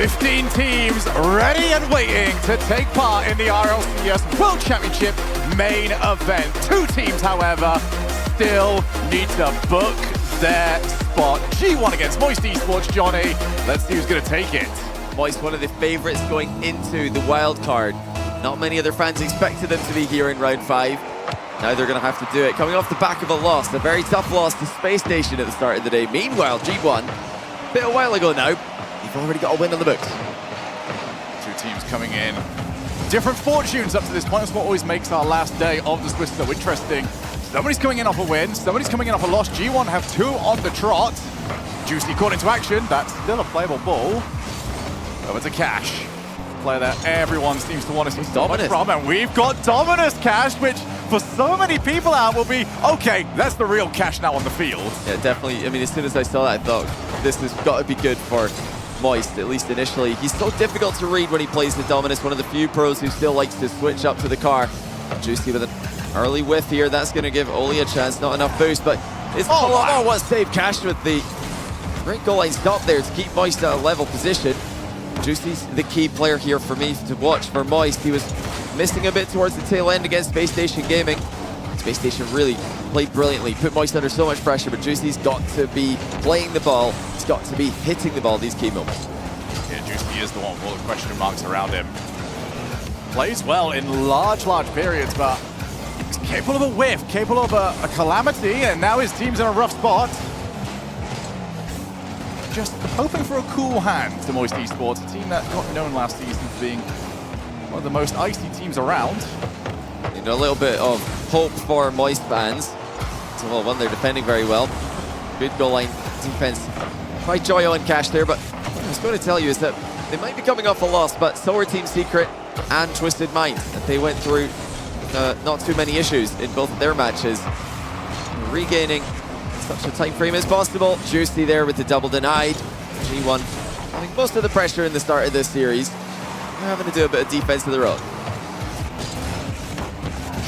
15 teams ready and waiting to take part in the RLCS World Championship main event. 2 teams, however, still need to book their spot. G1 against Moist Esports, Johnny. Let's see who's going to take it. Moist, one of the favorites going into the wild card. Not many other fans expected them to be here in round 5. Now they're going to have to do it. Coming off the back of a loss, a very tough loss to Space Station at the start of the day. Meanwhile, G1, a bit a while ago now, you've already got a win on the books. 2 teams coming in. Different fortunes up to this point. That's what always makes our last day of the Swiss so interesting. Somebody's coming in off a win, somebody's coming in off a loss. G1 have 2 on the trot. Juicy caught into action. That's still a playable ball. Over to Cash. Player that everyone seems to want to see Dominus from. And we've got Dominus Cash, which for so many people out will be, okay, that's the real Cash now on the field. Yeah, definitely. I mean, as soon as I saw that, I thought this has got to be good for Moist, at least initially. He's so difficult to read when he plays the Dominus, one of the few pros who still likes to switch up to the car. Juicy with an early whiff here. That's going to give Oli a chance. Not enough boost, but it's what saved Cash with the great goal line stop there to keep Moist at a level position. Juicy's the key player here for me to watch for Moist. He was missing a bit towards the tail end against Space Station Gaming. Space Station really played brilliantly, put Moist under so much pressure, but Juicy's got to be playing the ball. He's got to be hitting the ball these key moments. Yeah, Juicy is the one with all the question marks around him. Plays well in large periods, but he's capable of a whiff, capable of a calamity, and now his team's in a rough spot. Just hoping for a cool hand to Moist Esports, a team that got known last season for being one of the most icy teams around. You know, a little bit of hope for Moist fans. So, well, one, they're defending very well. Good goal line defense by Joyo and Cash there, but what I was going to tell you is that they might be coming off a loss, but so are Team Secret and Twisted Mind. That they went through not too many issues in both of their matches. Regaining such a tight frame as possible. Juicy there with the double denied. G1 having most of the pressure in the start of this series. They're having to do a bit of defense of their own.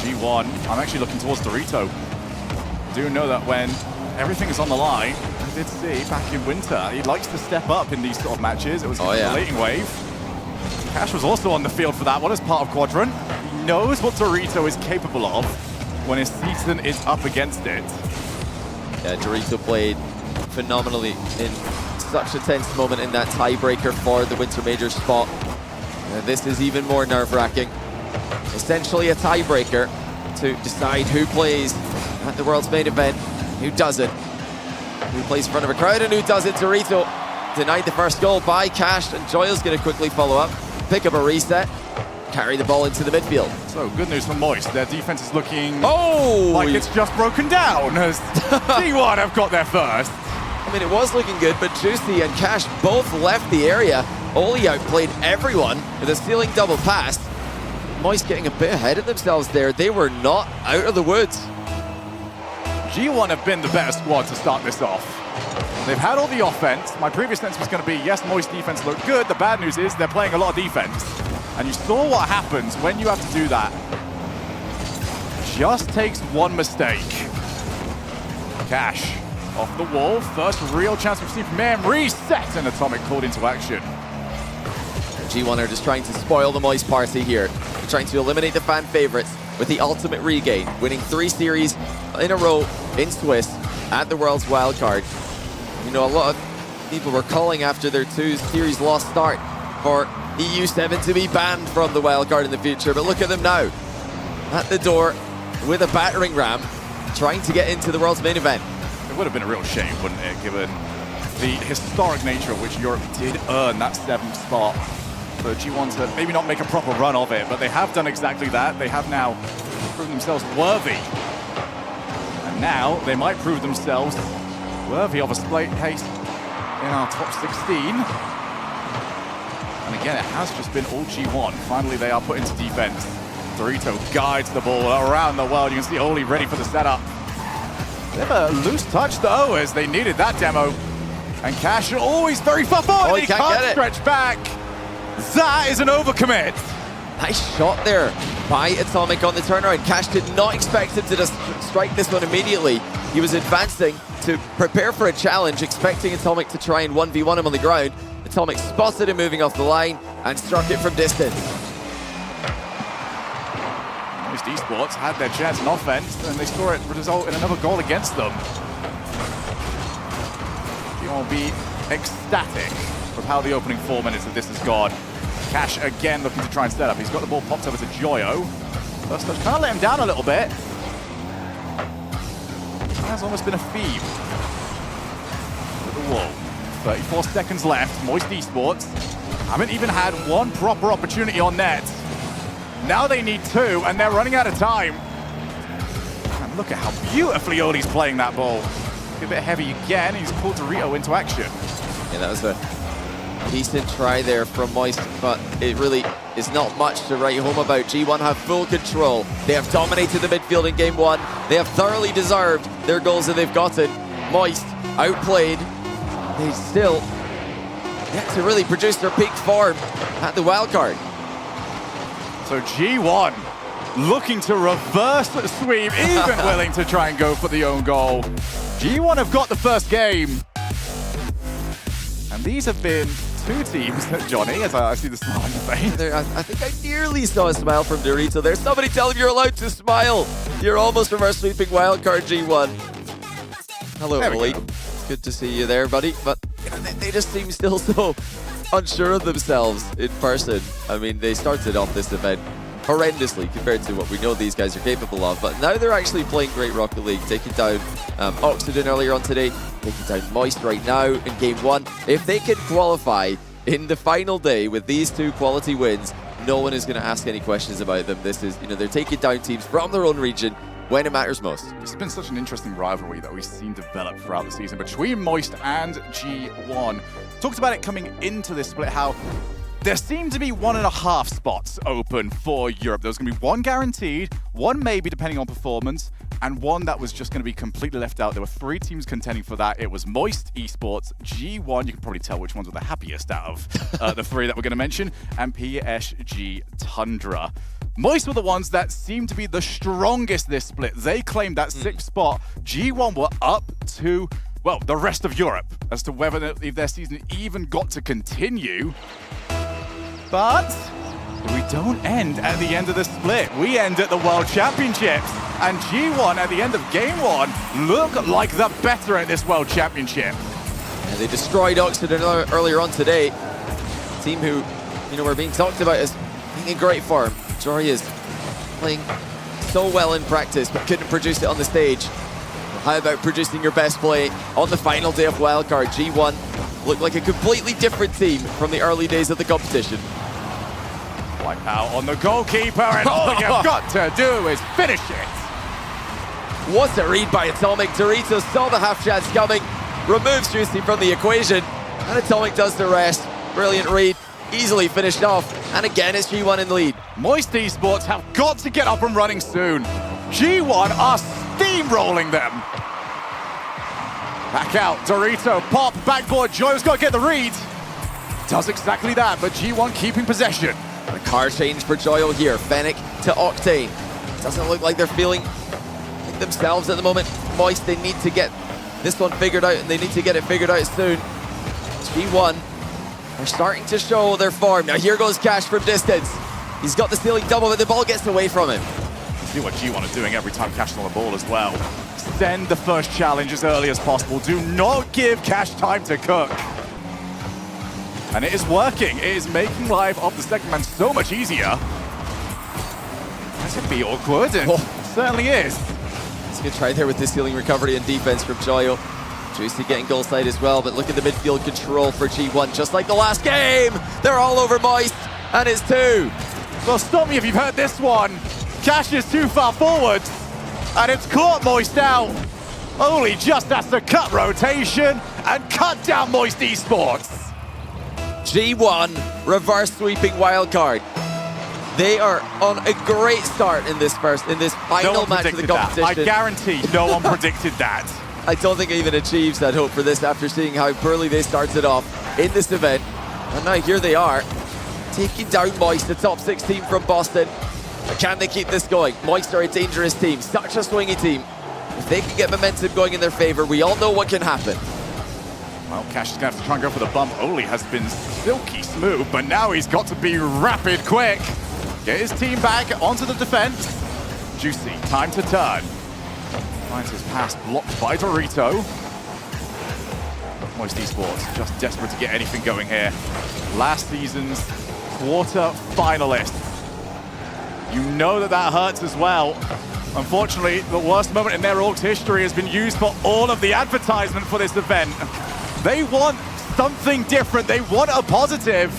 G1, I'm actually looking towards Dorito. I do know that when everything is on the line, I did see back in winter, he likes to step up in these sort of matches. It was a relating wave. Cash was also on the field for that one as part of Quadrant. He knows what Dorito is capable of when his season is up against it. Yeah, Dorito played phenomenally in such a tense moment in that tiebreaker for the Winter Major spot. And this is even more nerve-wracking. Essentially a tiebreaker to decide who plays at the World's main event, who doesn't. Who plays in front of a crowd and who doesn't. Dorito denied the first goal by Cash, and Joyo's going to quickly follow up, pick up a reset, carry the ball into the midfield. So good news for Moist. Their defense is looking like it's just broken down as T1 have got there first. I mean, it was looking good, but Juicy and Cash both left the area. Oli outplayed everyone with a stealing double pass. Moist getting a bit ahead of themselves there. They were not out of the woods. G1 have been the better squad to start this off. They've had all the offense. My previous sense was going to be, yes, Moist defense looked good. The bad news is they're playing a lot of defense. And you saw what happens when you have to do that. Just takes one mistake. Cash off the wall. First real chance we've seen from him. Reset, and Atomic called into action. G1 are just trying to spoil the Moist party here. They're trying to eliminate the fan favorites with the ultimate regain, winning 3 series in a row in Swiss at the World's Wildcard. You know, a lot of people were calling after their 2 series loss start for EU7 to be banned from the wildcard in the future, but look at them now, at the door with a battering ram, trying to get into the World's main event. It would have been a real shame, wouldn't it, given the historic nature of which Europe did earn that 7th spot. So G1 to maybe not make a proper run of it, but they have done exactly that. They have now proven themselves worthy. And now they might prove themselves worthy of a split case in our top 16. And again, it has just been all G1. Finally, they are put into defense. Dorito guides the ball around the world. You can see Oli ready for the setup. They have a loose touch, though, as they needed that demo. And Cash always very far forward. Oh, he can't stretch back. That is an overcommit. Nice shot there by Atomic on the turnaround. Cash did not expect him to just strike this one immediately. He was advancing to prepare for a challenge, expecting Atomic to try and 1v1 him on the ground. Atomic spotted him moving off the line and struck it from distance. Most esports had their chance in offense, and they saw it result in another goal against them. You'll be ecstatic with how the opening 4 minutes of this has gone. Cash again looking to try and set up. He's got the ball popped over to Joyo. First touch kind of let him down a little bit. Has almost been a theme. With the wall. 34 seconds left. Moist Esports haven't even had one proper opportunity on net. Now they need two, and they're running out of time. And look at how beautifully Oli's playing that ball. A bit heavy again. He's pulled Dorito into action. Yeah, that was a decent try there from Moist, but it really is not much to write home about. G1 have full control. They have dominated the midfield in game one. They have thoroughly deserved their goals that they've gotten. Moist outplayed. They still yet to really produce their peak form at the wildcard. So G1 looking to reverse the sweep, even willing to try and go for the own goal. G1 have got the first game. And these have been two teams, Johnny, as I see the smile on your face. I think I nearly saw a smile from Dorito there. Somebody tell him you're allowed to smile. You're almost reverse sweeping wildcard G1. Hello, Oli. It's good to see you there, buddy. But you know, they just seem still so unsure of themselves in person. I mean, they started off this event horrendously compared to what we know these guys are capable of, but now they're actually playing great Rocket League, taking down Oxygen earlier on today, taking down Moist right now in game one. If they can qualify in the final day with these two quality wins, no one is going to ask any questions about them. This is, you know, they're taking down teams from their own region when it matters most. It's been such an interesting rivalry that we've seen develop throughout the season between Moist and G1. Talked about it coming into this split, how there seemed to be 1.5 spots open for Europe. There was going to be one guaranteed, one maybe depending on performance, and one that was just going to be completely left out. There were 3 teams contending for that. It was Moist Esports, G1, you can probably tell which ones were the happiest out of the 3 that we're going to mention, and PSG Tundra. Moist were the ones that seemed to be the strongest this split. They claimed that 6th spot. G1 were up to, well, the rest of Europe as to whether if their season even got to continue. But we don't end at the end of the split. We end at the World Championships. And G1 at the end of game 1 look like the better at this World Championship. Yeah, they destroyed Oxygen earlier on today. A team who, you know, were being talked about as being in great form. Jory is playing so well in practice, but couldn't produce it on the stage. How about producing your best play on the final day of Wildcard? G1 looked like a completely different team from the early days of the competition. Wipe out on the goalkeeper, and all you've got to do is finish it. What a read by Atomic. Dorito saw the half chance coming, removes Juicy from the equation, and Atomic does the rest. Brilliant read, easily finished off, and again it's G1 in the lead. Moist Esports have got to get up and running soon. G1 are steamrolling them. Back out, Dorito, pop, backboard, Joyo's got to get the read. Does exactly that, but G1 keeping possession. The car change for Joyo here, Fennec to Octane. Doesn't look like they're feeling like themselves at the moment. Moist, they need to get this one figured out, and they need to get it figured out soon. G1 are starting to show their form. Now here goes Cash from distance. He's got the stealing double, but the ball gets away from him. See what G1 are doing every time Cash is on the ball as well. Send the first challenge as early as possible. Do not give Cash time to cook. And it is working. It is making life of the second man so much easier. That's going to be awkward, and it certainly is. It's a good try there with the stealing recovery and defense from Joyo. Juicy getting goal side as well, but look at the midfield control for G1. Just like the last game, they're all over Moist, and it's 2. Well, stop me if you've heard this one. Cash is too far forward, and it's caught Moist out. Oli just has to cut rotation and cut down Moist Esports. G1 reverse sweeping wildcard. They are on a great start in this final match of the competition. I guarantee no one predicted that. I don't think anyone achieves that hope for this after seeing how poorly they started off in this event. And now here they are, taking down Moist, the top 6 team from Boston. But can they keep this going? Moist are a dangerous team, such a swingy team. If they can get momentum going in their favor, we all know what can happen. Well, Cash is going to have to try and go for the bump. Oli has been silky smooth, but now he's got to be rapid quick. Get his team back onto the defense. Juicy, time to turn. Finds his pass blocked by Dorito. Moist Esports just desperate to get anything going here. Last season's quarter finalist. You know that hurts as well. Unfortunately, the worst moment in their org's history has been used for all of the advertisement for this event. They want something different. They want a positive.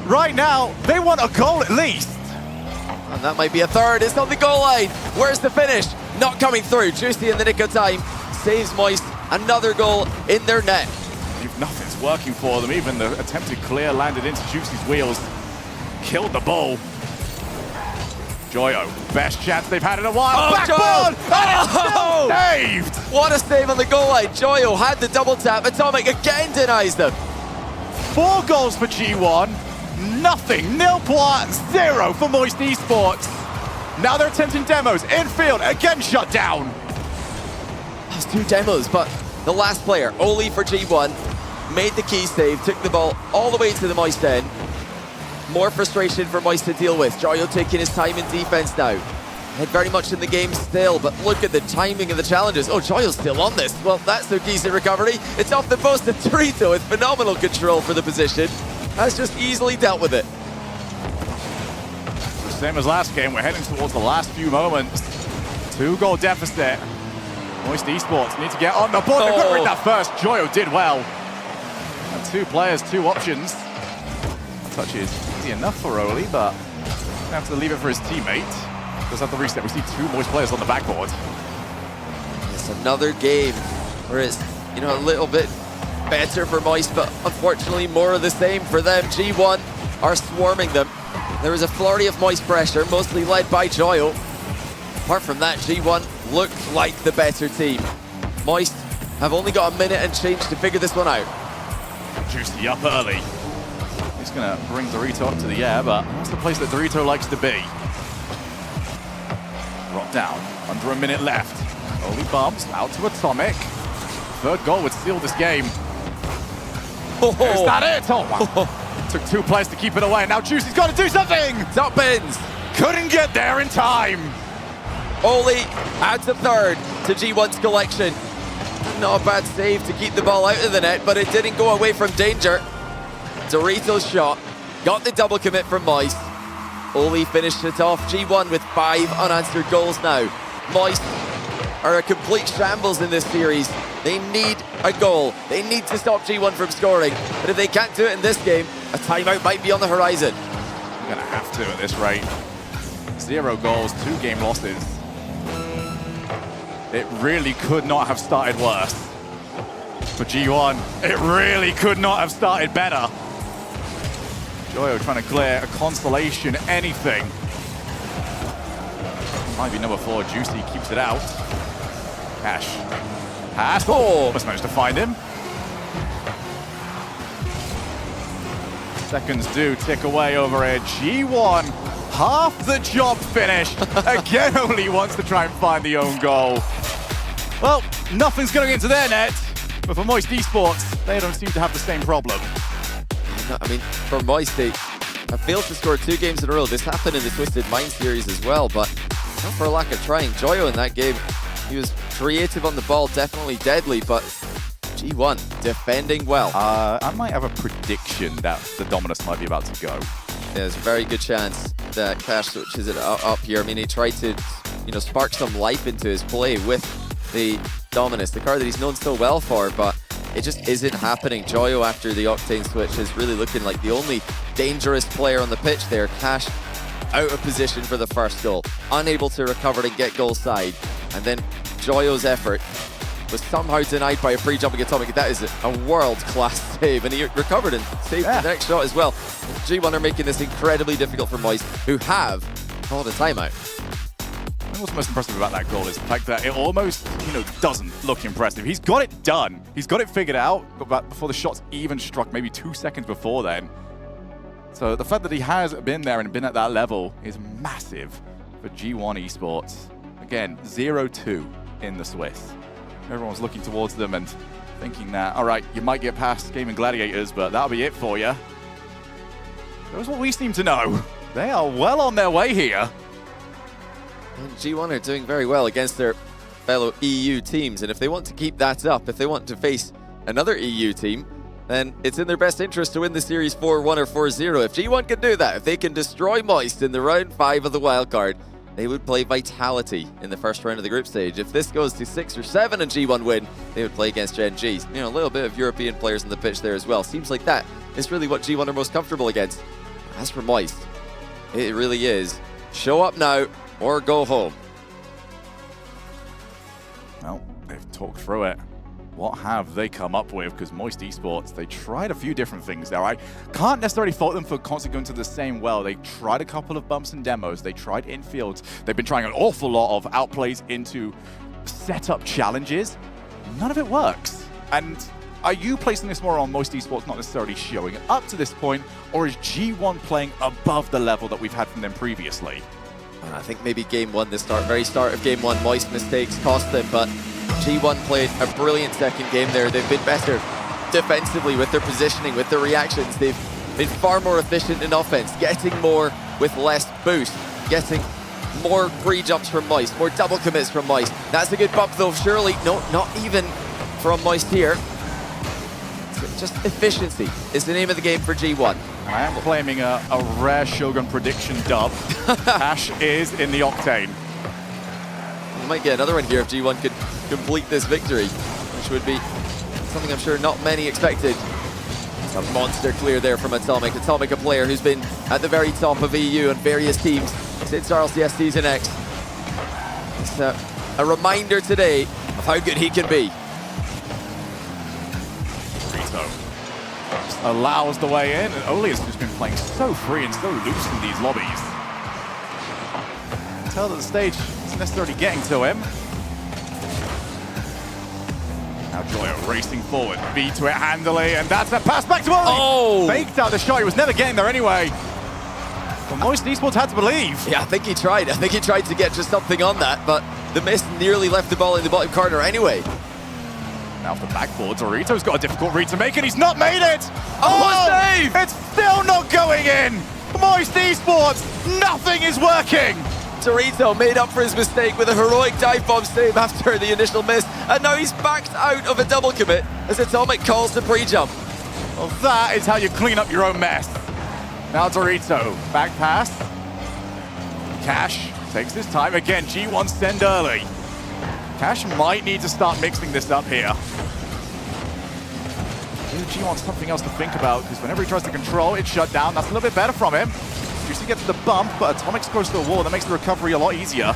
Right now, they want a goal at least. And that might be a third. It's on the goal line. Where's the finish? Not coming through. Juicy in the nick of time. Saves Moist. Another goal in their net. Nothing's working for them. Even the attempted clear landed into Juicy's wheels. Killed the ball. Joyo, best chance they've had in a while. Oh, Backboard! Oh! Saved! What a save on the goal line. Joyo had the double tap. Atomic again denies them. 4 goals for G1. Nothing. Nil points. 0 for Moist Esports. Now they're attempting demos. Infield, again shut down. That's 2 demos, but the last player, Oli for G1, made the key save, took the ball all the way to the Moist end. More frustration for Moist to deal with. Joyo taking his time in defense now. Head very much in the game still, but look at the timing of the challenges. Oh, Joyo's still on this. Well, that's no decent recovery. It's off the post, and Dorito with phenomenal control for the position has just easily dealt with it. Same as last game, we're heading towards the last few moments. 2-goal deficit. Moist Esports need to get on the board. They've got to read that first. Joyo did well. And 2 players, 2 options. Touch is easy enough for Oli, but gonna have to leave it for his teammate. Does have the reset. We see 2 Moist players on the backboard. It's another game where it's, you know, a little bit better for Moist, but unfortunately more of the same for them. G1 are swarming them. There was a flurry of Moist pressure, mostly led by Joyo. Apart from that, G1 looked like the better team. Moist have only got a minute and change to figure this one out. Juicy up early. He's gonna bring Dorito up to the air, but that's the place that Dorito likes to be. Drop down, under a minute left. Oli bumps out to Atomic. 3rd goal would seal this game. Is that it? Oh, wow. Took 2 players to keep it away, and now Juicy's got to do something! Top bins. Couldn't get there in time. Oli adds a 3rd to G1's collection. Not a bad save to keep the ball out of the net, but it didn't go away from danger. Dorito's shot got the double commit from Moist. Oli finished it off. G1 with 5 unanswered goals now. Moist are a complete shambles in this series. They need a goal. They need to stop G1 from scoring. But if they can't do it in this game, a timeout might be on the horizon. You're gonna have to at this rate. 0 goals, 2 game losses. It really could not have started worse. For G1, it really could not have started better. Joyo trying to clear a consolation, anything. Might be number 4, Juicy keeps it out. Cash. Pass. Oh, must manage to find him. Seconds do tick away over here. G1, half the job finished. Again, Oli wants to try and find the own goal. Well, nothing's going into their net, but for Moist Esports, they don't seem to have the same problem. I mean, for Moist, they have failed to score 2 games in a row. This happened in the Twisted Mind series as well, but not for a lack of trying. Joyo in that game, he was creative on the ball, definitely deadly, but G1 defending well. I might have a prediction that the Dominus might be about to go. Yeah, there's a very good chance that Cash switches it up here. I mean, he tried to, you know, spark some life into his play with the Dominus, the card that he's known so well for, but it just isn't happening. Joyo, after the Octane switch, is really looking like the only dangerous player on the pitch there. Cash out of position for the first goal, unable to recover to get goal side, and then Joyo's effort was somehow denied by a pre-jumping Atomic. That is a world-class save, and he recovered and saved the next shot as well. G1 are making this incredibly difficult for Moist, who have called a timeout. And what's most impressive about that goal is the fact that it almost, doesn't look impressive. He's got it done. He's got it figured out, but before the shot's even struck, maybe 2 seconds before then. So the fact that he has been there and been at that level is massive for G1 Esports. Again, 0-2 in the Swiss. Everyone's looking towards them, and thinking that, all right, you might get past Gaming Gladiators, but that'll be it for you. That's what we seem to know. They are well on their way here. And G1 are doing very well against their fellow EU teams, and if they want to keep that up, if they want to face another EU team, then it's in their best interest to win the series 4-1 or 4-0. If G1 can do that, if they can destroy Moist in the round 5 of the wildcard, they would play Vitality in the first round of the group stage. If this goes to 6 or 7 and G1 win, they would play against Gen G. You know, a little bit of European players on the pitch there as well. Seems like that is really what G1 are most comfortable against. As for Moist, it really is show up now or go home. Well, they've talked through it. What have they come up with? Because Moist Esports, they tried a few different things there. I can't necessarily fault them for constantly going to the same well. They tried a couple of bumps and demos. They tried infields. They've been trying an awful lot of outplays into setup challenges. None of it works. And are you placing this more on Moist Esports not necessarily showing up to this point, or is G1 playing above the level that we've had from them previously? I think maybe game 1, the very start of game 1, Moist mistakes cost them, but G1 played a brilliant second game there. They've been better defensively with their positioning, with their reactions. They've been far more efficient in offense, getting more with less boost, getting more pre-jumps from Moist, more double commits from Moist. That's a good bump though, surely. No, not even from Moist here. Just efficiency is the name of the game for G1. I am claiming a rare Shogun prediction dub. Ash is in the Octane. We might get another one here if G1 could complete this victory, which would be something I'm sure not many expected. It's a monster clear there from Atomic. Atomic, a player who's been at the very top of EU and various teams since RLCS Season X. It's a reminder today of how good he can be. Rito just allows the way in, and Oli has just been playing so free and so loose in these lobbies. You can tell that the stage isn't necessarily getting to him. Now Joyo racing forward, beat to it handily, and that's a pass back to Oli! Oh! Faked out the shot, he was never getting there anyway. But Moist Esports had to believe. Yeah, I think he tried. I think he tried to get just something on that, but the miss nearly left the ball in the bottom corner anyway. Now off the backboard, Dorito's got a difficult read to make, and he's not made it! Oh, what a save! It's still not going in! Moist Esports, nothing is working! Dorito made up for his mistake with a heroic dive bomb save after the initial miss, and now he's backed out of a double commit as Atomic calls the pre-jump. Well, that is how you clean up your own mess. Now Dorito, back pass. Cash takes his time. Again, G1 send early. Cash might need to start mixing this up here. G1's something else to think about, because whenever he tries to control, it's shut down. That's a little bit better from him. Juicy gets the bump, but Atomic scores to the wall. That makes the recovery a lot easier.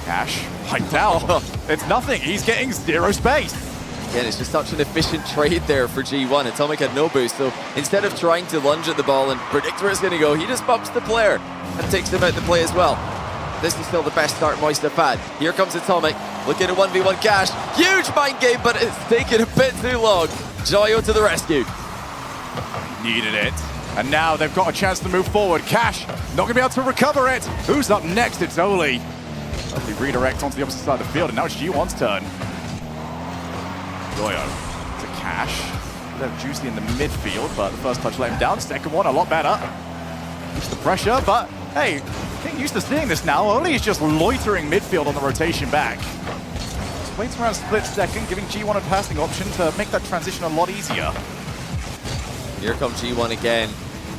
Cash, wiped out. It's nothing. He's getting zero space. Again, it's just such an efficient trade there for G1. Atomic had no boost, so instead of trying to lunge at the ball and predict where it's going to go, he just bumps the player and takes him out the play as well. This is still the best start Moist have had. Here comes Atomic, looking at 1v1 Cash. Huge mind game, but it's taken a bit too long. Joyo to the rescue. Needed it. And now they've got a chance to move forward. Cash, not going to be able to recover it. Who's up next? It's Oli. Lovely redirect onto the opposite side of the field, and now it's G1's turn. Joyo to Cash. They're Juicy in the midfield, but the first touch let him down. Second one, a lot better. It's the pressure, but hey, getting used to seeing this now. Oli is just loitering midfield on the rotation back. Just waits around split second, giving G1 a passing option to make that transition a lot easier. Here comes G1 again,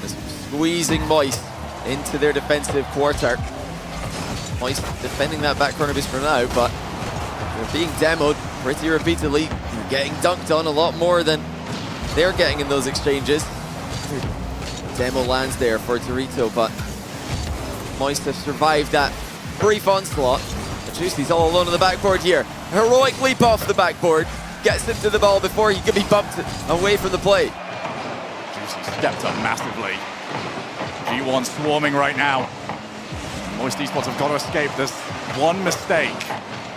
just squeezing Moist into their defensive quarter. Moist defending that back corner boost for now, but they're being demoed pretty repeatedly. They're getting dunked on a lot more than they're getting in those exchanges. Demo lands there for Dorito, but Moist have survived that brief onslaught. Juicy's all alone on the backboard here. Heroic leap off the backboard, gets him to the ball before he can be bumped away from the play. Stepped up massively. G1 swarming right now. Moist Esports have got to escape. This one mistake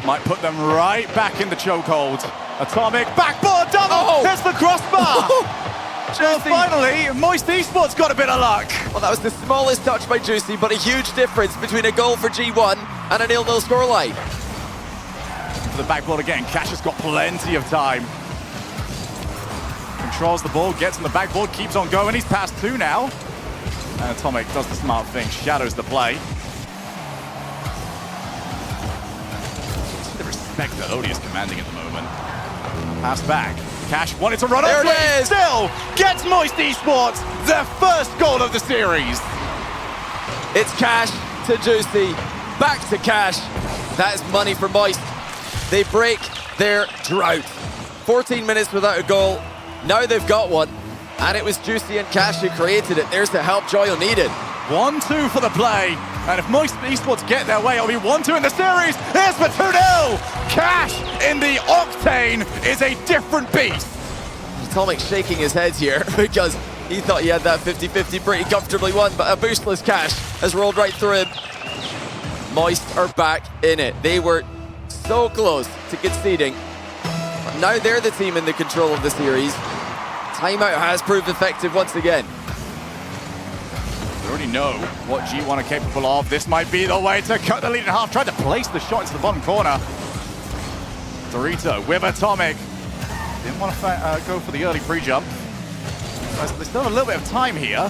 might put them right back in the chokehold. Atomic, backboard double! Oh! There's the crossbar! Well, finally, Moist Esports got a bit of luck. Well, that was the smallest touch by Juicy, but a huge difference between a goal for G1 and a 0-0 scoreline. for the backboard again. Cash has got plenty of time. Controls the ball, gets on the backboard, keeps on going. He's past 2 now. And Atomic does the smart thing, shadows the play. See the respect that Odie is commanding at the moment. Pass back. Cash wanted to run there over it is. Still gets Moist Esports their first goal of the series. It's Cash to Juicy, back to Cash. That is money for Moist. They break their drought. 14 minutes without a goal. Now they've got one. And it was Juicy and Cash who created it. There's the help Joyo needed. 1-2 for the play. And if Moist Esports get their way, it'll be 1-2 in the series. Here's for 2-0. Cash in the Octane is a different beast. Atomic shaking his head here because he thought he had that 50-50 pretty comfortably won, but a boostless Cash has rolled right through him. Moist are back in it. They were so close to conceding. But now they're the team in the control of the series. Timeout has proved effective once again. We already know what G1 are capable of. This might be the way to cut the lead in half. Tried to place the shot into the bottom corner. Dorito with Atomic. Didn't want to go for the early pre-jump. There's still a little bit of time here.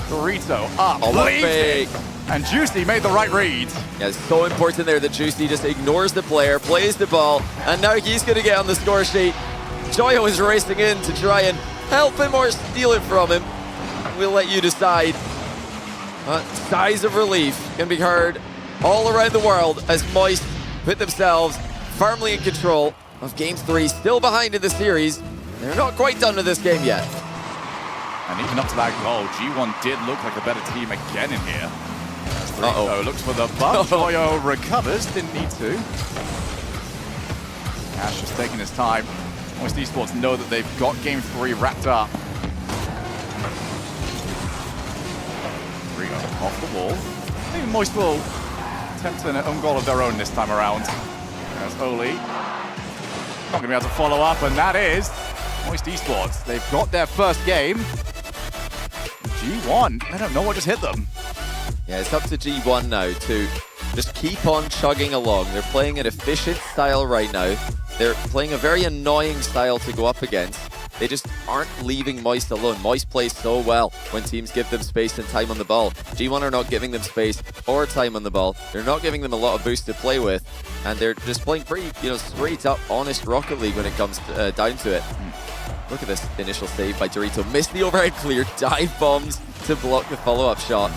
Dorito up, leaves, and Juicy made the right read. Yeah, it's so important there that Juicy just ignores the player, plays the ball, and now he's going to get on the score sheet. Joyo is racing in to try and help him or steal it from him. We'll let you decide. Sighs of relief can be heard all around the world as Moist put themselves firmly in control of Game 3, still behind in the series. They're not quite done with this game yet. And even up to that goal, G1 did look like a better team again in here. Dorito looks for the bump. Joyo recovers, didn't need to. Cash just taking his time. Moist Esports know that they've got Game 3 wrapped up. Dorito off the wall. Maybe Moist will attempt an own goal of their own this time around. There's Oli. Not going to be able to follow up, and that is Moist Esports. They've got their first game. G1, I don't know what just hit them. Yeah, it's up to G1 now to just keep on chugging along. They're playing an efficient style right now. They're playing a very annoying style to go up against. They just aren't leaving Moist alone. Moist plays so well when teams give them space and time on the ball. G1 are not giving them space or time on the ball. They're not giving them a lot of boost to play with. And they're just playing pretty, straight up, honest Rocket League when it comes down to it. Look at this initial save by Dorito. Missed the overhead clear, dive bombs to block the follow-up shot.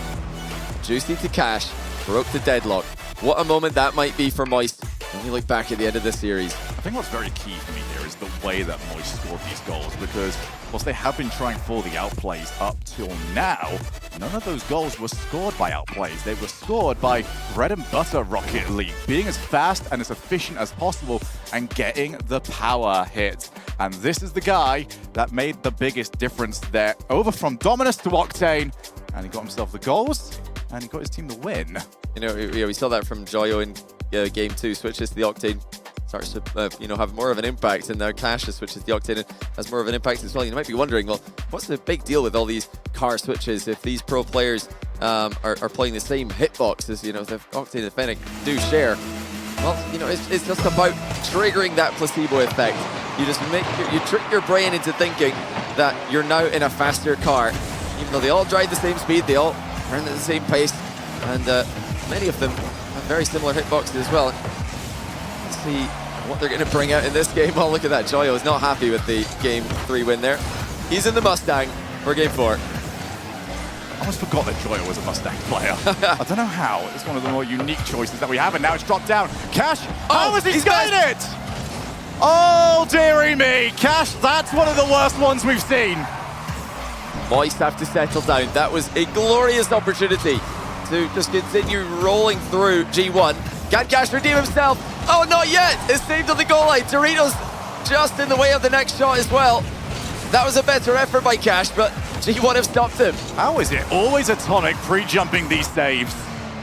Juicy to Cash, broke the deadlock. What a moment that might be for Moist when we look back at the end of the series. I think what's very key for me here is the way that Moist scored these goals, because whilst they have been trying for the outplays up till now, none of those goals were scored by outplays. They were scored by bread and butter Rocket League, being as fast and as efficient as possible and getting the power hit. And this is the guy that made the biggest difference there. Over from Dominus to Octane, and he got himself the goals, and he got his team the win. We saw that from Joyo in Game 2, switches to the Octane, starts to have more of an impact, and now Cash switches the Octane and has more of an impact as well. You might be wondering, well, what's the big deal with all these car switches if these pro players are playing the same hitbox as the Octane and Fennec do share? Well, it's just about triggering that placebo effect. You just you trick your brain into thinking that you're now in a faster car, even though they all drive the same speed, they all run at the same pace, and many of them have very similar hitboxes as well. Let's see what they're going to bring out in this game. Oh, look at that. Joyo is not happy with the Game 3 win there. He's in the Mustang for Game 4. I almost forgot that Joyo was a Mustang player. I don't know how. It's one of the more unique choices that we have, and now it's dropped down. Cash, how has he skied it? Oh, dearie me. Cash, that's one of the worst ones we've seen. Moist have to settle down. That was a glorious opportunity to just continue rolling through G1. Can Cash redeem himself? Oh, not yet. It's saved on the goal line. Dorito's just in the way of the next shot as well. That was a better effort by Cash, but G1 have stopped him. How is it always Atomic pre-jumping these saves?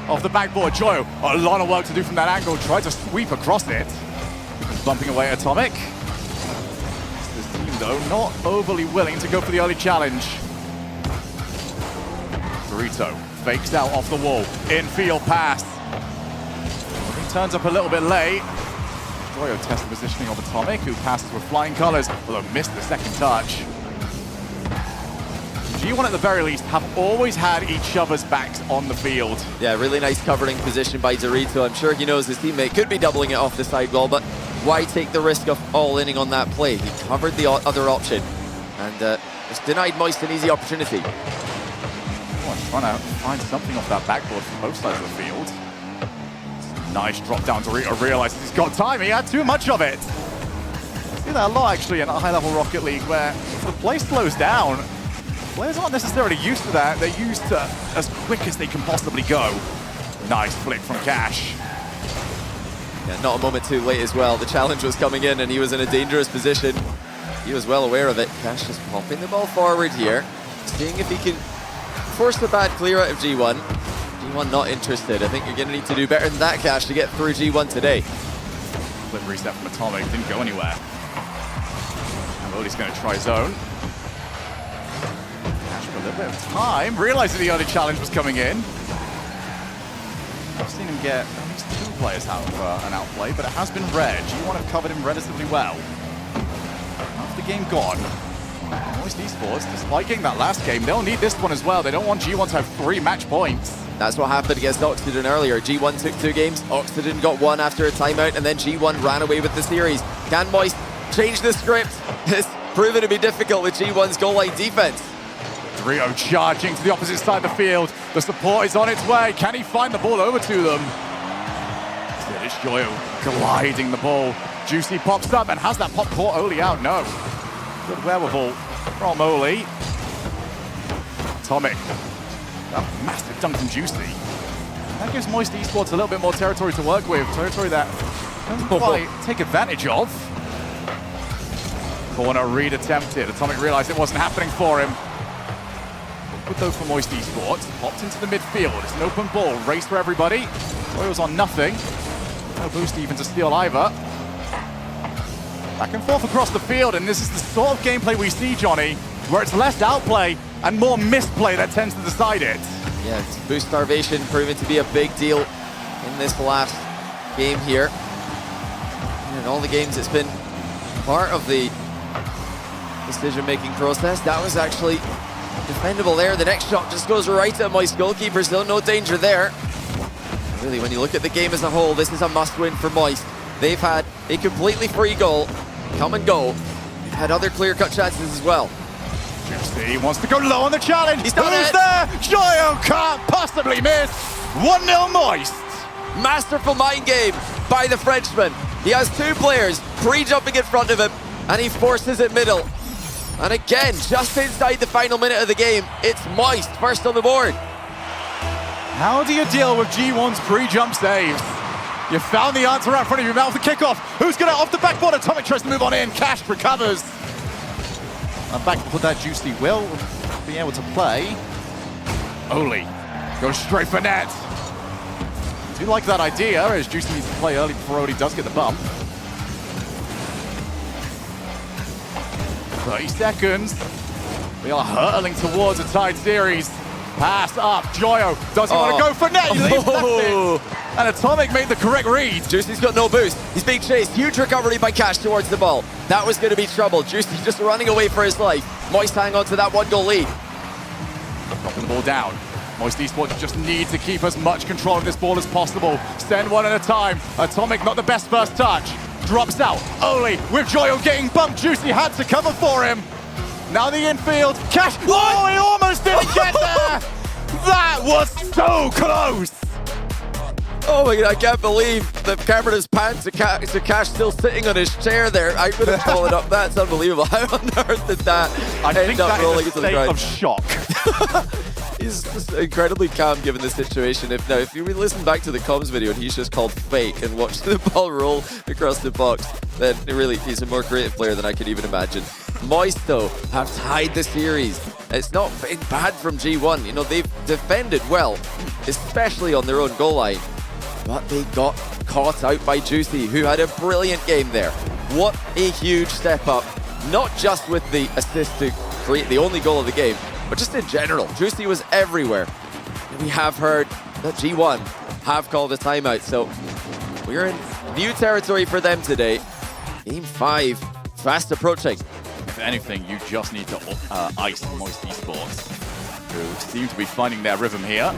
Off the backboard, Joyo, a lot of work to do from that angle. Tried to sweep across it. Bumping away Atomic. This team, though, not overly willing to go for the early challenge. Dorito fakes out off the wall. Infield pass. He turns up a little bit late. Joyo tests the positioning of Atomic, who passes with flying colors, although missed the second touch. G1 at the very least have always had each other's backs on the field. Yeah, really nice covering position by Dorito. I'm sure he knows his teammate could be doubling it off the side wall, but why take the risk of all-inning on that play? He covered the other option and just denied Moist an easy opportunity. Trying to find something off that backboard from both sides of the field. Nice drop down. Dorito realizes he's got time. He had too much of it. See that a lot actually in a high-level Rocket League where if the play slows down, players aren't necessarily used to that. They're used to as quick as they can possibly go. Nice flick from Cash. Yeah, not a moment too late as well. The challenge was coming in and he was in a dangerous position. He was well aware of it. Cash just popping the ball forward here, seeing if he can force the bad clear out of G1. G1 not interested. I think you're going to need to do better than that, Cash, to get through G1 today. Flip reset from Atomic, didn't go anywhere. And Lodi's going to try zone. Cash for a little bit of time, realizing the other challenge was coming in. I've seen him get at least 2 players out of an outplay, but it has been red. G1 have covered him relatively well. Half the game gone. Moist Esports, despite getting that last game, they'll need this one as well. They don't want G1 to have 3 match points. That's what happened against Oxygen earlier. G1 took 2 games, Oxygen got 1 after a timeout, and then G1 ran away with the series. Can Moist change the script? It's proven to be difficult with G1's goal line defense. Rio charging to the opposite side of the field. The support is on its way. Can he find the ball over to them? It's Joyo gliding the ball. Juicy pops up and has that pop caught Oli out. No. Good wherewithal from Oli. Atomic. That massive dunk from Juicy. That gives Moist Esports a little bit more territory to work with. Territory that doesn't quite take advantage of. Corner read attempted. Atomic realized it wasn't happening for him. Good though for Moist Esports. Popped into the midfield. It's an open ball. Race for everybody. Oil's on nothing. No boost even to steal either. Back and forth across the field, and this is the sort of gameplay we see, Johnny, where it's less outplay and more misplay that tends to decide it. Yeah, it's boost starvation proving to be a big deal in this last game here. In all the games, it's been part of the decision-making process. That was actually defendable there. The next shot just goes right at Moist goalkeeper, still no danger there. Really, when you look at the game as a whole, this is a must-win for Moist. They've had a completely free goal come and go. They've had other clear-cut chances as well. Juicy wants to go low on the challenge. He's done it. there? Joyo can't possibly miss. 1-0 Moist. Masterful mind game by the Frenchman. He has 2 players pre-jumping in front of him, and he forces it middle. And again, just inside the final minute of the game, it's Moist first on the board. How do you deal with G1's pre-jump saves? You found the answer right in front of you. Now for kickoff. Who's going to off the backboard? Atomic tries to move on in. Cash recovers. And back with that, Juicy will be able to play. Oli goes straight for net. I do like that idea, as Juicy needs to play early before Oli does get the bump. 30 seconds. We are hurtling towards a tied series. Pass up. Joyo doesn't want to go for net. He leaves left it. And Atomic made the correct read. Juicy's got no boost. He's being chased. Huge recovery by Cash towards the ball. That was going to be trouble. Juicy's just running away for his life. Moist hang on to that 1-goal lead. Dropping the ball down. Moist Esports just need to keep as much control of this ball as possible. Send one at a time. Atomic not the best first touch. Drops out. Oli with Joyo getting bumped. Juicy had to cover for him. Now the infield. Cash. Oh, he almost didn't get there. That was so close. Oh my God, I can't believe the camera's panned to Cash still sitting on his chair there. I could have followed up. That's unbelievable. How on earth did that end up rolling into the ground? Of shock. He's just incredibly calm given the situation. If you listen back to the comms video and he's just called fake and watched the ball roll across the box, then really he's a more creative player than I could even imagine. Moist, though, have tied the series. It's not been bad from G1. You know, they've defended well, especially on their own goal line. But they got caught out by Juicy, who had a brilliant game there. What a huge step up, not just with the assist to create the only goal of the game, but just in general. Juicy was everywhere. And we have heard that G1 have called a timeout, so we're in New territory for them today. Game 5, fast approaching. If anything, you just need to ice Moist Esports, who seem to be finding their rhythm here.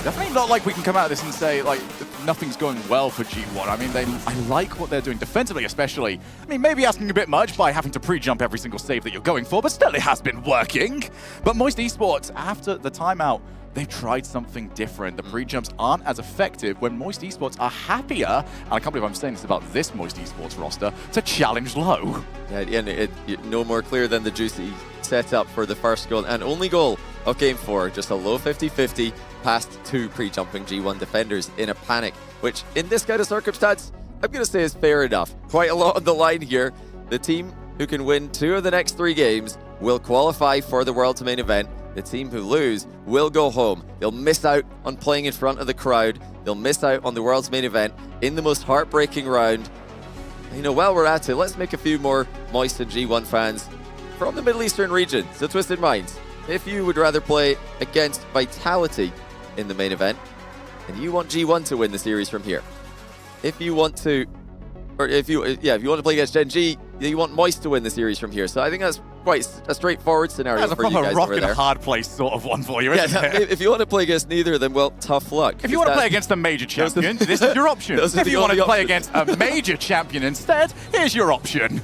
Definitely not like we can come out of this and say, like, nothing's going well for G1. I mean, I like what they're doing, defensively especially. I mean, maybe asking a bit much by having to pre-jump every single save that you're going for, but still it has been working. But Moist Esports, after the timeout, they've tried something different. The pre-jumps aren't as effective when Moist Esports are happier, and I can't believe I'm saying this about this Moist Esports roster, to challenge low. Yeah, and no more clear than the Juicy setup for the first goal and only goal of Game 4. Just a low 50-50 past 2 pre-jumping G1 defenders in a panic, which in this kind of circumstance, I'm going to say is fair enough. Quite a lot on the line here. The team who can win 2 of the next 3 games will qualify for the World's main event. The team who lose will go home. They'll miss out on playing in front of the crowd. They'll miss out on the World's main event in the most heartbreaking round. You know, while we're at it, let's make a few more Moist and G1 fans from the Middle Eastern region. So Twisted Minds, if you would rather play against Vitality in the main event, and you want G1 to win the series from here, if you want to, or if you want to play against Gen G, you want Moist to win the series from here. So I think that's quite a straightforward scenario That's for you guys a rock over and there. hard place sort of one for you, isn't it? If you want to play against neither, then well, tough luck. If you want to play against a major champion, this is your option. If you want to play against a major champion instead, here's your option.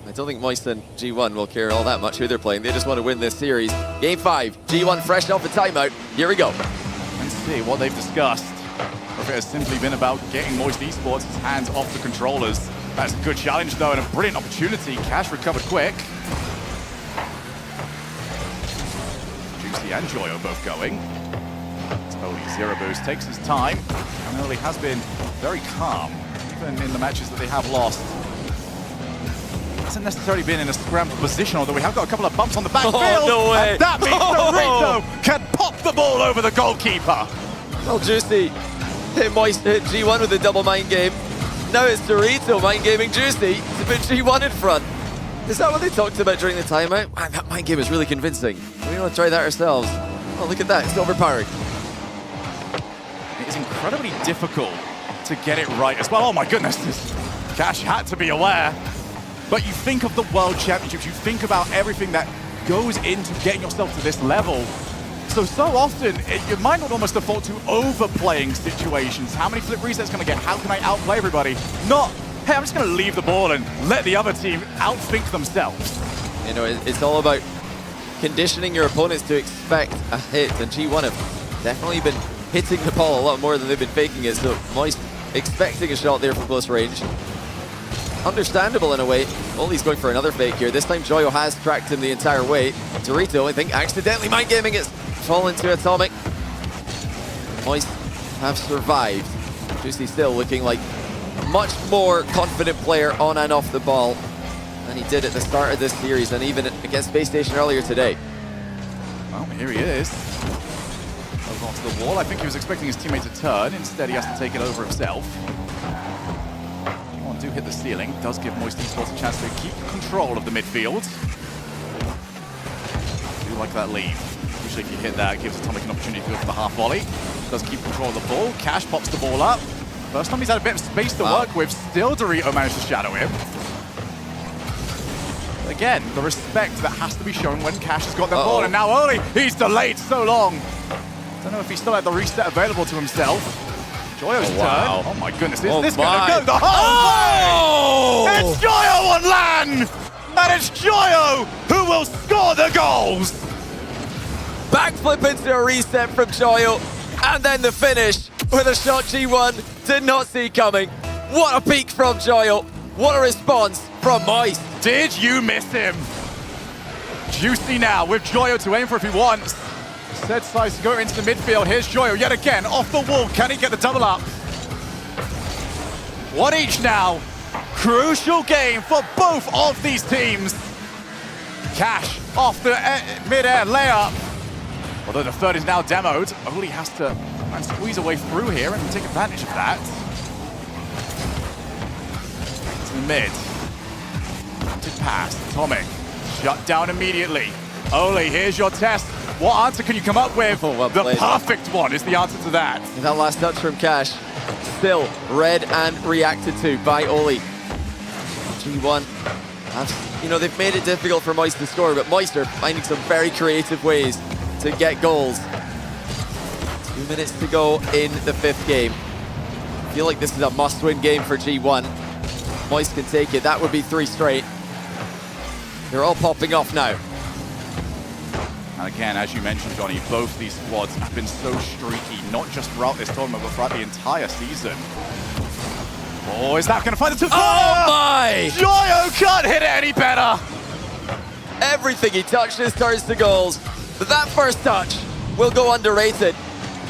I don't think Moist and G1 will care all that much who they're playing. They just want to win this series. Game 5, G1 fresh off a timeout. Here we go. And see what they've discussed. Or if it has simply been about getting Moist Esports' hands off the controllers. That's a good challenge, though, and a brilliant opportunity. Cash recovered quick. Juicy and Joyo both going. Totally Zero Boost takes his time, and Early has been very calm, even in the matches that they have lost. Hasn't necessarily been in a scrambled position, although we have got a couple of bumps on the backfield. Oh, no way. And that means Dorito can pop the ball over the goalkeeper. Well, Juicy hit Moist, hit G1 with a double mind game. Now it's Dorito mind gaming Juicy to put G1 in front. Is that what they talked about during the timeout? Man, that mind game is really convincing. We want to try that ourselves. Oh, look at that. It's overpowering. It is incredibly difficult to get it right as well. Oh my goodness, Cash had to be aware. But you think of the World Championships, you think about everything that goes into getting yourself to this level. So often, your mind would almost default to overplaying situations. How many flip resets can I get? How can I outplay everybody? Not, hey, I'm just going to leave the ball and let the other team outthink themselves. You know, it's all about conditioning your opponents to expect a hit, and G1 have definitely been hitting the ball a lot more than they've been faking it, so Moist expecting a shot there from close range. Understandable in a way. Ollie's going for another fake here. This time Joyo has tracked him the entire way. Dorito, I think, accidentally mind gaming it. Fall into Atomic. Moist have survived. Juicy still looking like a much more confident player on and off the ball than he did at the start of this series and even against Space Station earlier today. Well, here he is. Over onto the wall. I think he was expecting his teammate to turn. Instead, he has to take it over himself. Do hit the ceiling. Does give Moist Esports a chance to keep control of the midfield. Do like that lead. Usually if you hit that, it gives Atomic an opportunity to go for the half volley. Does keep control of the ball. Cash pops the ball up. First time he's had a bit of space to work with. Still Dorito managed to shadow him. Again, the respect that has to be shown when Cash has got the ball. And now Oli, he's delayed so long. Don't know if he still had the reset available to himself. Joyo's turn. Oh my goodness, is this going to go the whole way? It's Joyo on land! And it's Joyo who will score the goals! Backflip into a reset from Joyo, and then the finish with a shot G1 did not see coming. What a peak from Joyo. What a response from Moist. Did you miss him? Juicy now with Joyo to aim for if he wants. Said slice to go into the midfield. Here's Joyo yet again off the wall. Can he get the double up? One each now. Crucial game for both of these teams. Cash off the mid-air layup. Although the third is now demoed, Oli has to try and squeeze away through here and take advantage of that. To the mid. To pass. Atomic. Shut down immediately. Oli, here's your test. What answer can you come up with? Well the played. perfect one is the answer to that. That last touch from Cash still read and reacted to by Oli. G1, they've made it difficult for Moist to score, but Moist are finding some very creative ways to get goals. 2 minutes to go in the 5th game. I feel like this is a must-win game for G1. Moist can take it. That would be 3 straight. They're all popping off now. And again, as you mentioned, Johnny, both these squads have been so streaky, not just throughout this tournament, but throughout the entire season. Oh, is that going to find the 2? Oh my! Joyo can't hit it any better! Everything he touches turns to goals. But that first touch will go underrated.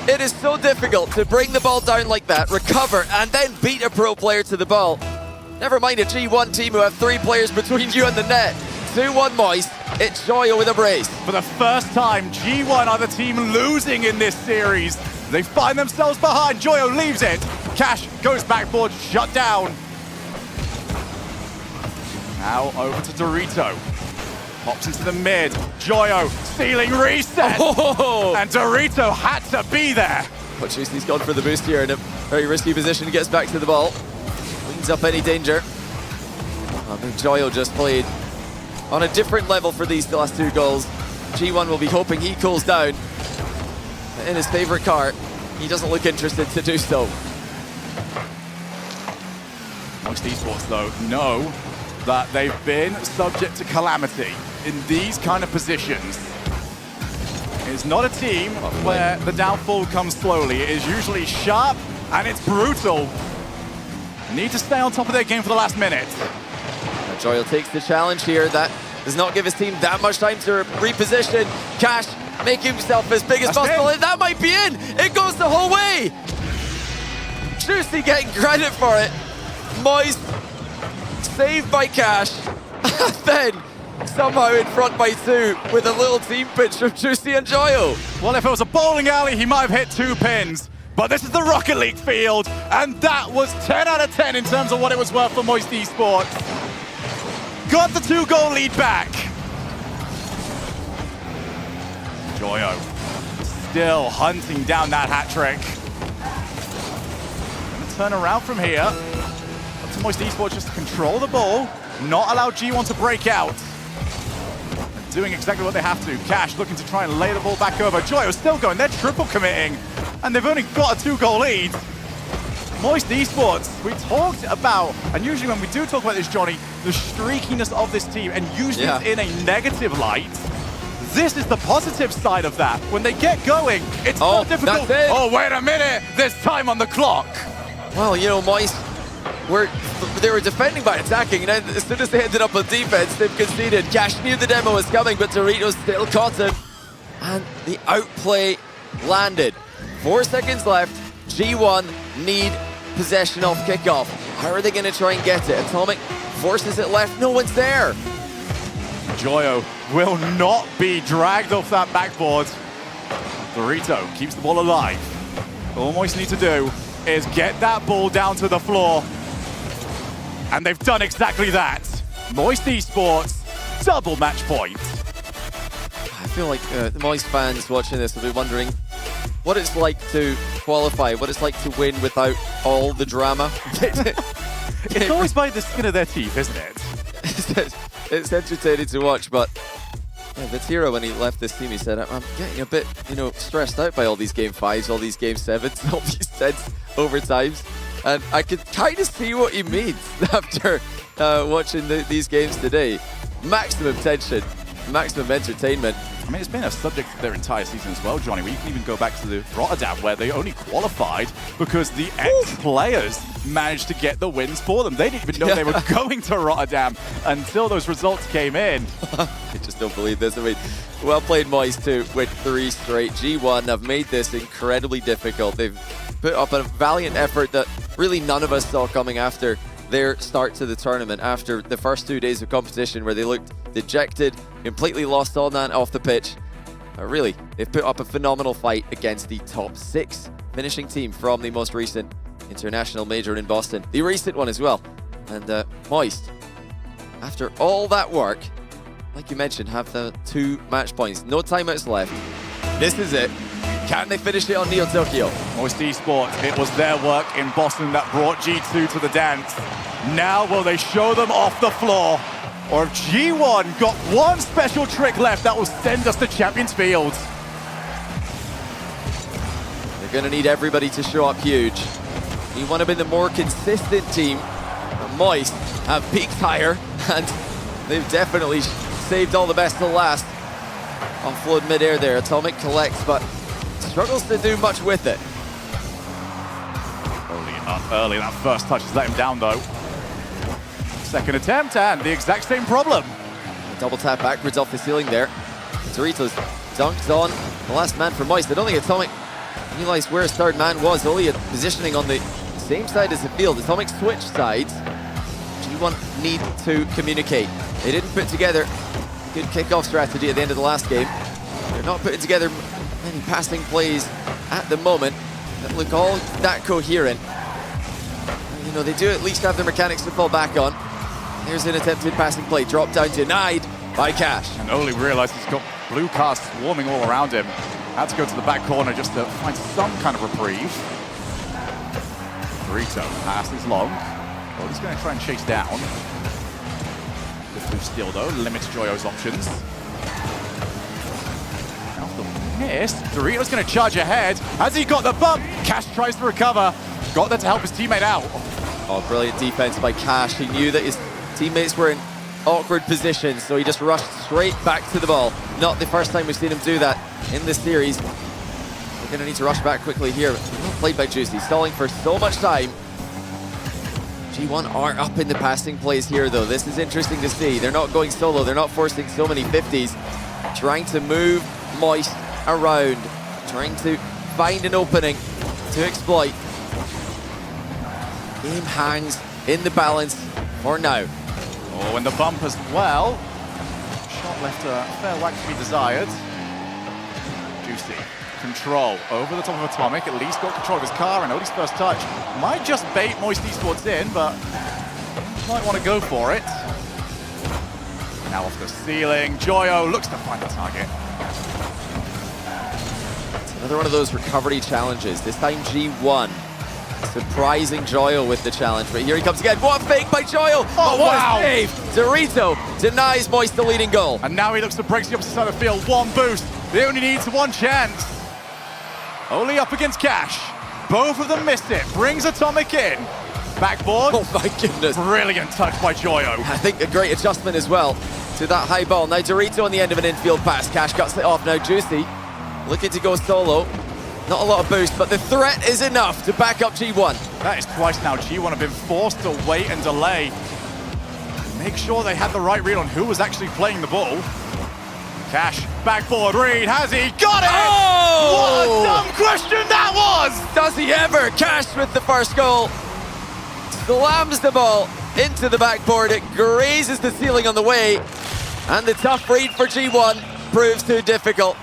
It is so difficult to bring the ball down like that, recover, and then beat a pro player to the ball. Never mind a G1 team who have 3 players between you and the net. 2-1 Moist, it's Joyo with a brace. For the first time, G1 are the team losing in this series. They find themselves behind, Joyo leaves it. Cash goes backboard, shut down. Now over to Dorito. Pops into the mid. Joyo stealing reset. Oh. And Dorito had to be there. But Juicy's gone for the boost here in a very risky position, gets back to the ball. Cleans up any danger. I think Joyo just played on a different level for these last 2 goals. G1 will be hoping he cools down in his favorite car. He doesn't look interested to do so. Most esports, though, know that they've been subject to calamity in these kind of positions. It's not a team where the downfall comes slowly. It is usually sharp and it's brutal. Need to stay on top of their game for the last minute. Joyo takes the challenge here. That does not give his team that much time to reposition. Cash making himself as big as possible, and that might be in. It goes the whole way. Juicy getting credit for it. Moist saved by Cash. Then somehow in front by 2 with a little team pitch from Juicy and Joyo. Well, if it was a bowling alley, he might have hit 2 pins. But this is the Rocket League field, and that was 10 out of 10 in terms of what it was worth for Moist Esports. Got the 2-goal lead back. Joyo still hunting down that hat trick. Gonna turn around from here. Up to Moist Esports just to control the ball, not allow G1 to break out. And doing exactly what they have to. Cash looking to try and lay the ball back over. Joyo still going, they're triple committing, and they've only got a 2-goal lead. Moist Esports, we talked about, and usually when we do talk about this, Johnny, the streakiness of this team, and usually it's in a negative light. This is the positive side of that. When they get going, it's so difficult. Oh, wait a minute, there's time on the clock. Well, Moist, they were defending by attacking, and then as soon as they ended up on defense, they've conceded. Cash knew the demo was coming, but Dorito still caught him. And the outplay landed. 4 seconds left. G1 need possession off kickoff. How are they going to try and get it? Atomic forces it left. No one's there. Joyo will not be dragged off that backboard. Dorito keeps the ball alive. All Moist need to do is get that ball down to the floor. And they've done exactly that. Moist Esports, double match point. I feel like the Moist fans watching this will be wondering what it's like to qualify, what it's like to win without all the drama. It's always by the skin of their teeth, isn't it? It's entertaining to watch, but Vatira, when he left this team, he said, I'm getting a bit, stressed out by all these game 5s, all these game 7s, all these 10s overtimes. And I could kind of see what he means after watching these games today. Maximum tension, maximum entertainment. I mean, it's been a subject of their entire season as well, Johnny. We can even go back to the Rotterdam, where they only qualified because the ex-players managed to get the wins for them. They didn't even know they were going to Rotterdam until those results came in. I just don't believe this. I mean, well played, Moist, to win 3 straight. G1 have made this incredibly difficult. They've put up a valiant effort that really none of us saw coming after their start to the tournament, after the first 2 days of competition where they looked dejected, completely lost on and off the pitch. Really, they've put up a phenomenal fight against the top 6 finishing team from the most recent international major in Boston, the recent one as well. And Moist, after all that work, like you mentioned, have the 2 match points, no timeouts left. This is it. Can they finish it on Neo Tokyo? Moist Esports, it was their work in Boston that brought G2 to the dance. Now will they show them off the floor? Or if G1 got one special trick left, that will send us to Champions Field. They're going to need everybody to show up huge. You want to be the more consistent team. Moist have peaked higher, and they've definitely saved all the best to last. Offload mid-air there. Atomic collects, but struggles to do much with it. Early, that first touch has let him down though. Second attempt, and the exact same problem. A double tap backwards off the ceiling there. Doritos dunked on the last man for Moist. I don't think Atomic realized where his third man was. Only positioning on the same side as the field. Atomic switch sides. G1 need to communicate. They didn't put together a good kickoff strategy at the end of the last game. They're not putting together many passing plays at the moment that look all that coherent. You know, they do at least have their mechanics to fall back on. Here's an attempted passing play, drop down, denied by Cash. And Oli realized he's got blue cars swarming all around him. Had to go to the back corner just to find some kind of reprieve. Dorito passes long. Oli's going to try and chase down. The blue steal though, limits Joyo's options. Now the miss. Dorito's going to charge ahead. Has he got the bump? Cash tries to recover. Got there to help his teammate out. Oh, brilliant defense by Cash. He knew that his teammates were in awkward positions, so he just rushed straight back to the ball. Not the first time we've seen him do that in this series. We're going to need to rush back quickly here. Well played by Juicy, stalling for so much time. G1 are up in the passing plays here, though. This is interesting to see. They're not going solo. They're not forcing so many 50s. Trying to move Moist around. Trying to find an opening to exploit. Game hangs in the balance for now. Oh, and the bump as well. Shot left a fair whack to be desired. Juicy. Control over the top of Atomic. At least got control of his car, and Oli's first touch might just bait Moist Esports in, but might want to go for it. Now off the ceiling. Joyo looks to find the target. It's another one of those recovery challenges. This time G1. Surprising Joyo with the challenge, but here he comes again. What a fake by Joyo! Oh, what wow. a save! Dorito denies Moist the leading goal. And now he looks to break the opposite side of the field. One boost. They only need one chance. Oli up against Cash. Both of them missed it. Brings Atomic in. Backboard. Oh my goodness. Brilliant touch by Joyo. I think a great adjustment as well to that high ball. Now Dorito on the end of an infield pass. Cash cuts it off. Now Juicy looking to go solo. Not a lot of boost, but the threat is enough to back up G1. That is twice now. G1 have been forced to wait and delay. Make sure they had the right read on who was actually playing the ball. Cash, backboard read, has he got it? Oh! What a dumb question that was! Does he ever? Cash with the first goal. Slams the ball into the backboard. It grazes the ceiling on the way. And the tough read for G1 proves too difficult.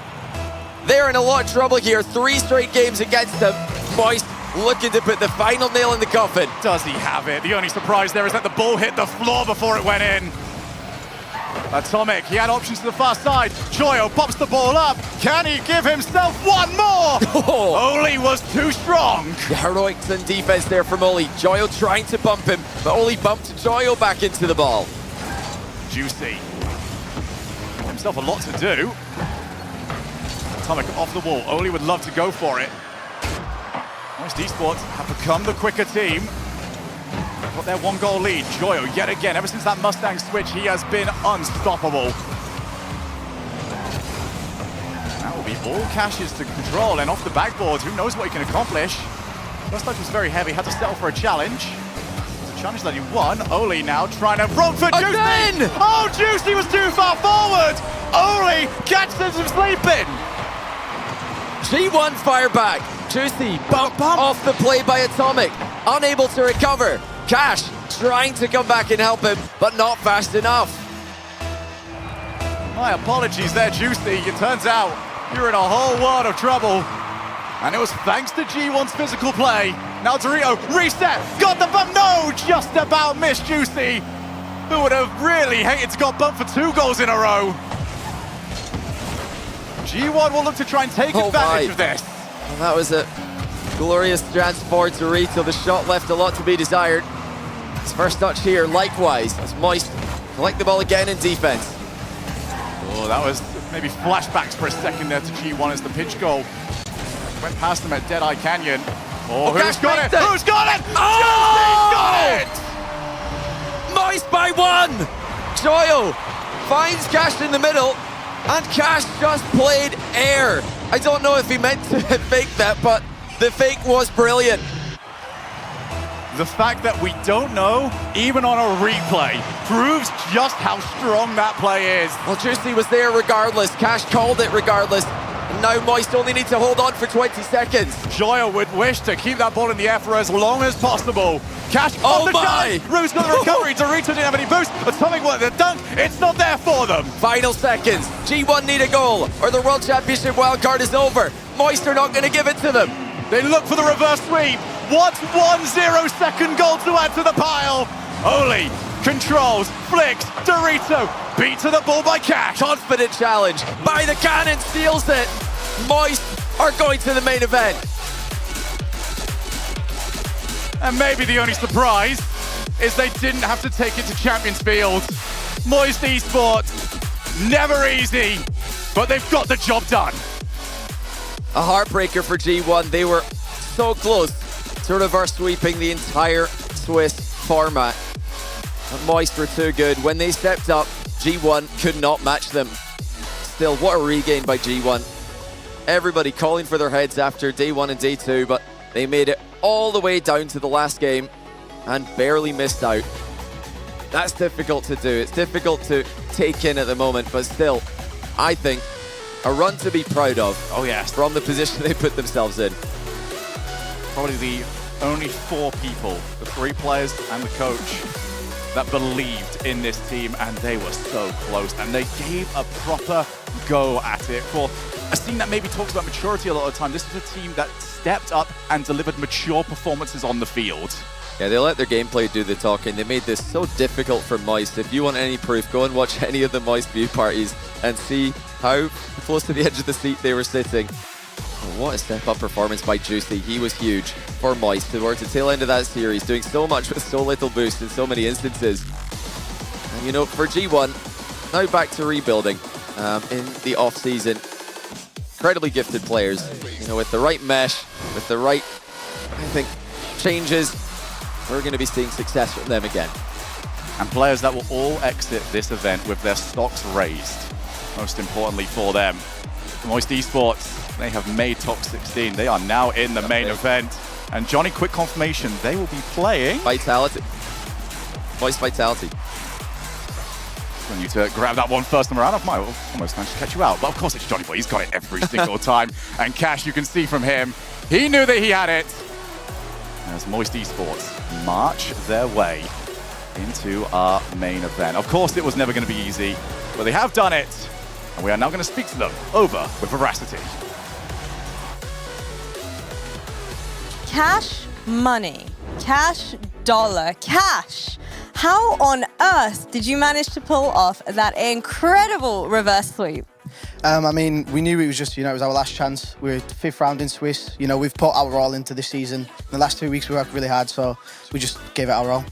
They're in a lot of trouble here. 3 straight games against them. Moist looking to put the final nail in the coffin. Does he have it? The only surprise there is that the ball hit the floor before it went in. Atomic, he had options to the far side. Joyo pops the ball up. Can he give himself one more? Oh. Oli was too strong. The heroics and defense there from Oli. Joyo trying to bump him, but Oli bumped Joyo back into the ball. Juicy. Himself a lot to do. Atomic off the wall. Oli would love to go for it. Moist Esports have become the quicker team. Got their 1-goal lead. Joyo, yet again, ever since that Mustang switch, he has been unstoppable. That will be all Cash's to control, and off the backboard, who knows what he can accomplish. First touch was very heavy, had to settle for a challenge. It's a challenge that he won. Oli now trying to run for Juicy. Again! Oh, Juicy was too far forward. Oli catches him sleeping. G1 fire back. Juicy bump off the play by Atomic. Unable to recover. Cash trying to come back and help him, but not fast enough. My apologies there, Juicy. It turns out you're in a whole world of trouble. And it was thanks to G1's physical play. Now Dorito, reset, got the bump. No, just about missed Juicy, who would have really hated to got bumped for 2 goals in a row. G1 will look to try and take advantage of this. Well, that was a glorious transport to Rito. The shot left a lot to be desired. His first touch here, likewise, as Moist collect the ball again in defense. Oh, that was maybe flashbacks for a second there to G1 as the pitch goal went past them at Deadeye Canyon. Oh, who's got it? Who's got it? Oh! Got it! Moist by 1! Joyo finds Cash in the middle, and Cash just played air. I don't know if he meant to fake that, but the fake was brilliant. The fact that we don't know, even on a replay, proves just how strong that play is. Well, Juicy was there regardless. Cash called it regardless. And now Moist only need to hold on for 20 seconds. Joyo would wish to keep that ball in the air for as long as possible. Cash Oh on the my! challenge. Rue's got the recovery. Dorito didn't have any boost, but something like the dunk, it's not there for them. Final seconds. G1 need a goal, or the World Championship Wildcard is over. Moist are not going to give it to them. They look for the reverse sweep. What's 1-0-second goal to add to the pile? Oli controls, flicks, Dorito beat to the ball by Cash. Confident challenge by the cannon, steals it. Moist are going to the main event. And maybe the only surprise is they didn't have to take it to Champions Field. Moist Esports, never easy, but they've got the job done. A heartbreaker for G1. They were so close to reverse sweeping the entire Swiss format. But Moist were too good. When they stepped up, G1 could not match them. Still, what a regain by G1. Everybody calling for their heads after day 1 and day 2, but they made it all the way down to the last game and barely missed out. That's difficult to do. It's difficult to take in at the moment, but still, I think a run to be proud of. Oh yes. From the position they put themselves in. Probably the only 4 people, the 3 players and the coach, that believed in this team, and they were so close, and they gave a proper go at it. For a team that maybe talks about maturity a lot of the time, this is a team that stepped up and delivered mature performances on the field. Yeah, they let their gameplay do the talking. They made this so difficult for Moist. If you want any proof, go and watch any of the Moist view parties and see how close to the edge of the seat they were sitting. Oh, what a step-up performance by Juicy. He was huge for Moist towards the tail end of that series, doing so much with so little boost in so many instances. And you know, for G1, now back to rebuilding in the off-season. Incredibly gifted players, you know, with the right mesh, with the right, I think, changes, we're going to be seeing success from them again. And players that will all exit this event with their stocks raised, most importantly for them. Moist Esports, they have made top 16. They are now in the main event. And Johnny, quick confirmation, they will be playing Vitality. Moist Vitality. I need to grab that one first time around. I might almost manage to catch you out. But of course it's Johnny Boy. He's got it every single time. And Cash, you can see from him, he knew that he had it. As Moist Esports march their way into our main event. Of course it was never going to be easy, but they have done it. And we are now going to speak to them over with Veracity. Cash money, cash dollar, cash. How on earth did you manage to pull off that incredible reverse sweep? I mean, we knew it was just, it was our last chance. We're 5th round in Swiss. We've put our all into this season. In the last 2 weeks, we worked really hard, so we just gave it our all.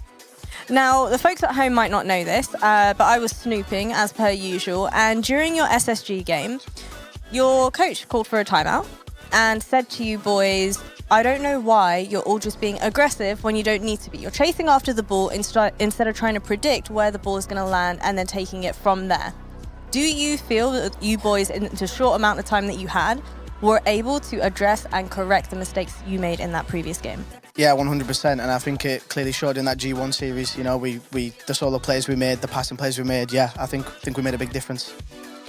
Now, the folks at home might not know this, but I was snooping as per usual. And during your SSG game, your coach called for a timeout and said to you boys, I don't know why you're all just being aggressive when you don't need to be. You're chasing after the ball instead of trying to predict where the ball is going to land and then taking it from there. Do you feel that you boys, in the short amount of time that you had, were able to address and correct the mistakes you made in that previous game? Yeah, 100%, and I think it clearly showed in that G1 series. We the solo plays we made, the passing plays we made. Yeah, I think we made a big difference.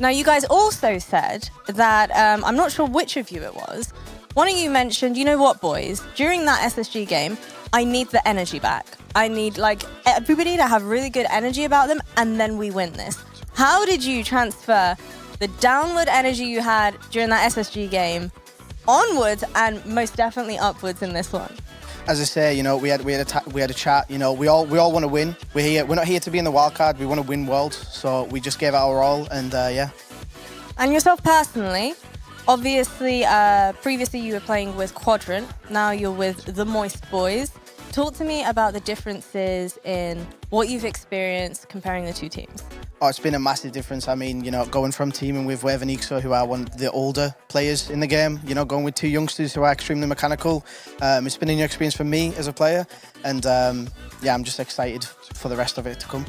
Now, you guys also said that, I'm not sure which of you it was, one of you mentioned, you know what, boys, during that SSG game, I need the energy back. I need, everybody to have really good energy about them, and then we win this. How did you transfer the downward energy you had during that SSG game onwards and most definitely upwards in this one? As I say, we had a chat. We all want to win. We're not here to be in the wildcard. We want to win Worlds, so we just gave it our all, and yeah. And yourself personally, Obviously, previously you were playing with Quadrant. Now you're with the Moist Boys. Talk to me about the differences in what you've experienced comparing the two teams. Oh, it's been a massive difference. I mean, going from teaming with Wave and Ixo, who are one of the older players in the game, going with two youngsters who are extremely mechanical. It's been a new experience for me as a player. And yeah, I'm just excited for the rest of it to come.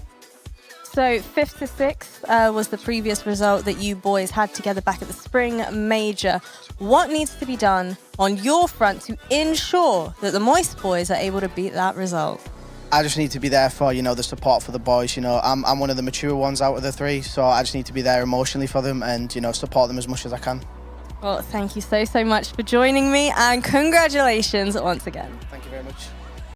So 5th to 6th was the previous result that you boys had together back at the Spring Major. What needs to be done on your front to ensure that the Moist Boys are able to beat that result? I just need to be there for, the support for the boys. I'm one of the mature ones out of the three, so I just need to be there emotionally for them and, support them as much as I can. Well, thank you so much for joining me, and congratulations once again. Thank you very much.